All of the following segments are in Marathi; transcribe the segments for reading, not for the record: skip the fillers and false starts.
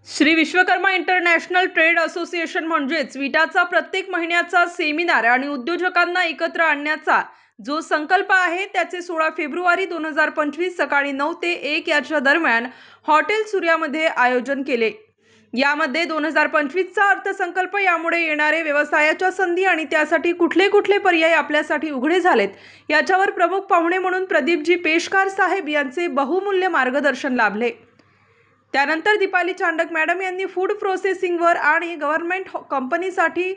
Shri Vishwakarma international trade association म्हणजेच विटाचा प्रत्येक महिन्याचा सेमिनार आणि उद्योजकांना एकत्र आणण्याचा जो संकल्प आहे त्याचे 16 फेब्रुवारी 2025 सकाळी 9 ते 1 याच्या दरम्यान हॉटेल सूर्यामध्ये आयोजन केले। यामध्ये 2025 चा अर्थसंकल्प, यामुळे येणारे व्यवसायाच्या संधी आणि त्यासाठी कुठले कुठले पर्याय आपल्यासाठी उघडे झालेत याच्यावर प्रमुख पाहुणे म्हणून प्रदीपजी पेशकार साहेब यांचे बहुमूल्य मार्गदर्शन लाभले। त्यानंतर दीपाली चांडक मॅडम यांनी फूड प्रोसेसिंगवर आणि गव्हर्नमेंट कंपनीसाठी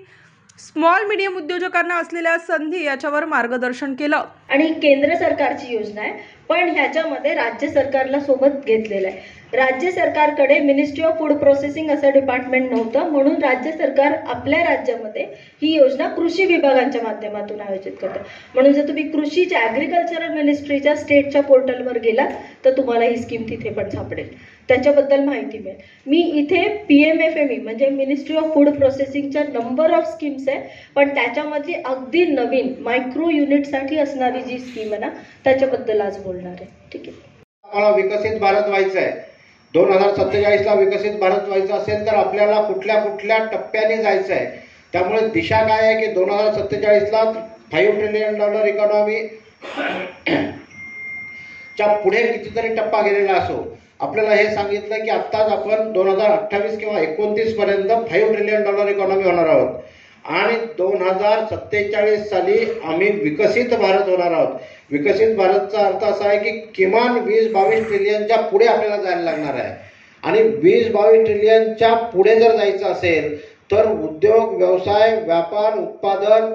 स्मॉल मीडियम उद्योजकांना असलेल्या संधी याच्यावर मार्गदर्शन केलं। आणि केंद्र सरकारची योजना आहे, पण ह्याच्यामध्ये राज्य सरकारला सोबत घेतलेलं आहे। राज्य सरकारकडे मिनिस्ट्री ऑफ फूड प्रोसेसिंग असं डिपार्टमेंट नव्हतं, म्हणून राज्य सरकार आपल्या राज्यामध्ये ही योजना कृषी विभागांच्या माध्यमातून आयोजित करतं। म्हणून जर तुम्ही कृषीच्या ॲग्रिकल्चरल मिनिस्ट्रीच्या स्टेटच्या पोर्टलवर गेलात तर तुम्हाला ही स्कीम तिथे पण सापडेल, त्याच्याबद्दल माहिती मिळेल। मी इथे PMFME म्हणजे मिनिस्ट्री ऑफ फूड प्रोसेसिंगच्या नंबर ऑफ स्कीम्स आहे, पण त्याच्यामध्ये अगदी नवीन मायक्रो युनिटसाठी असणारी जी स्कीम आहे ना त्याच्याबद्दल आज बोलणार आहे। ठीक आहे, आम्हाला विकसित भारत व्हायचं आहे। 2047 ला विकसित भारत व्हायचं असेल तर आपल्याला कुठल्या कुठल्या टप्प्याने जायचं आहे। त्यामुळे दिशा काय आहे की 2047 ला $5 ट्रिलियन इकॉनॉमी च्या पुढे कितीतरी टप्पा गेलेला असो। आपल्याला हे सांगितलं की आत्ताच आपण 2028 किंवा 29 पर्यंत $5 ट्रिलियन इकॉनॉमी होणार आहोत आणि 2047 साली आम्ही विकसित भारत होणार आहोत। विकसित भारतचा अर्थ असा आहे की किमान 20-22 ट्रिलियनच्या पुढे आपल्याला जायला लागणार आहे आणि 20-22 ट्रिलियनच्या पुढे जर जायचं असेल तर उद्योग, व्यवसाय, व्यापार, उत्पादन,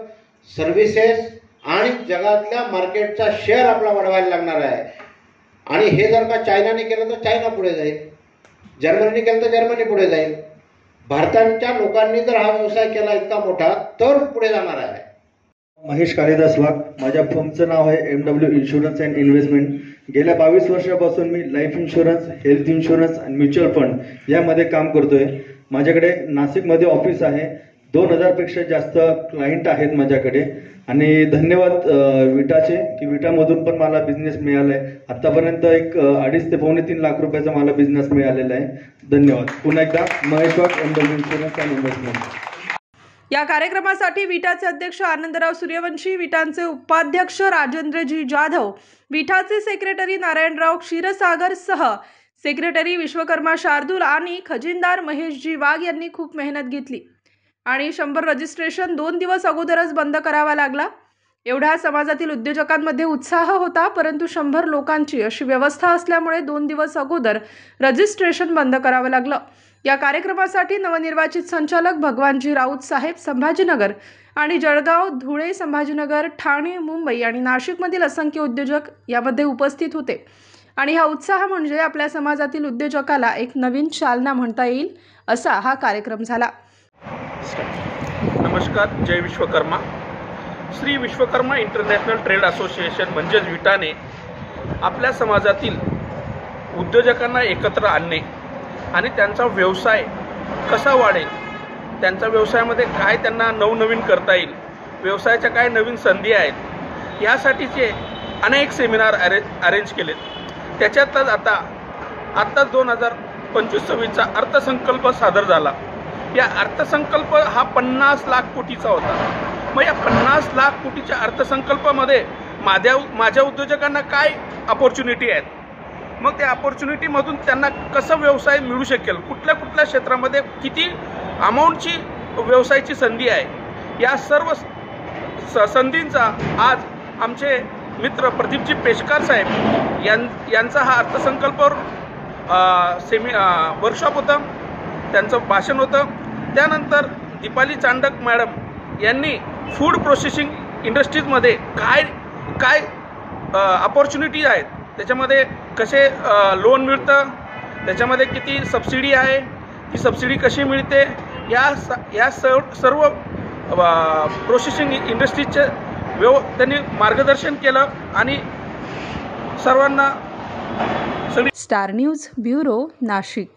सर्व्हिसेस आणि जगातल्या मार्केटचा शेअर आपला वाढवायला लागणार आहे। आणि हे जर का चायनाने केलं तर चायना पुढे जाईल, जर्मनीने केलं तर जर्मनी पुढे जाईल। भारताच्या लोकांनी जर हा व्यवसाय केला इतका मोठा तर पुढे जाणार आहे। महेश कालिदास वाघ, माझ्या फर्मचं नाव आहे MW इन्शुरन्स अँड इन्व्हेस्टमेंट। गेल्या 22 वर्षापासून मी लाईफ इन्शुरन्स, हेल्थ इन्शुरन्स आणि म्युच्युअल फंड यामध्ये काम करतोय। माझ्याकडे नाशिकमध्ये ऑफिस आहे, 2000 पेक्षा जास्त क्लायंट आहेत माझ्याकडे। आणि धन्यवाद विटाचे की विटामधून पण मला बिझनेस मिळाला आहे। आतापर्यंत एक 2.5 ते 3 लाख रुपयाचा मला बिझनेस मिळालेला आहे। धन्यवाद। पुन्हा एकदा महेश वाघ, MW इन्शुरन्स अँड इन्व्हेस्टमेंट। या कार्यक्रमासाठी विटाचे अध्यक्ष आनंदराव सूर्यवंशी, विटांचे उपाध्यक्ष राजेंद्रजी जाधव, विटाचे सेक्रेटरी नारायणराव क्षीरसागर सह सेक्रेटरी विश्वकर्मा शार्दूल आणि खजिनदार महेशजी वाघ यांनी खूप मेहनत घेतली आणि 100 रजिस्ट्रेशन 2 दिवस अगोदरच बंद करावा लागला। एवढ्या समाजातील उद्योजकांमध्ये उत्साह होता, परंतु 100 लोकांची अशी व्यवस्था असल्यामुळे 2 दिवस अगोदर रजिस्ट्रेशन बंद करावं लागलं। या कार्यक्रमासाठी नवनिर्वाचित संचालक भगवानजी राऊत साहेब संभाजीनगर आणि जळगाव, धुळे, संभाजीनगर, ठाणे, मुंबई आणि नाशिकमधील असंख्य उद्योजक यामध्ये उपस्थित होते आणि हा उत्साह म्हणजे आपल्या समाजातील उद्योजकाला एक नवीन चालना म्हणता येईल असा हा कार्यक्रम झाला। नमस्कार, जय Vishwakarma. Shri Vishwakarma international trade association म्हणजेच विटाने आपल्या समाजातील उद्योजकांना एकत्र आणणे आणि त्यांचा व्यवसाय कसा वाढेल, त्यांच्या व्यवसायामध्ये काय त्यांना नवनवीन करता येईल, व्यवसायाच्या काय नवीन संधी आहेत यासाठीचे अनेक सेमिनार अरेंज केलेत। त्याच्यातच आता 2025-26चा अर्थसंकल्प सादर झाला। या अर्थसंकल्प हा 50 लाख कोटीचा होता। मग या 50 लाख कोटीच्या अर्थसंकल्पामध्ये माझ्या उद्योजकांना काय अपॉर्च्युनिटी आहेत, मग त्या अपॉर्च्युनिटीमधून त्यांना कसं व्यवसाय मिळू शकेल, कुठल्या कुठल्या क्षेत्रामध्ये किती अमाऊंटची व्यवसायाची संधी आहे, या सर्व संधींचा आज आमचे मित्र प्रदीपजी पेशकार साहेब यांचा हा अर्थसंकल्पावर वर्कशॉप होतं, त्यांचं भाषण होतं। त्यानंतर दीपाली चांडक मॅडम यांनी फूड प्रोसेसिंग इंडस्ट्रीजमध्ये काय अपॉर्च्युनिटी आहेत, त्याच्यामध्ये कसे लोन मिळतं, त्याच्यामध्ये किती सबसिडी आहे, ती सबसिडी कशी मिळते, या सर्व प्रोसेसिंग इंडस्ट्रीजचे त्यांनी मार्गदर्शन केलं आणि सर्वांना स्टार न्यूज ब्युरो, नाशिक।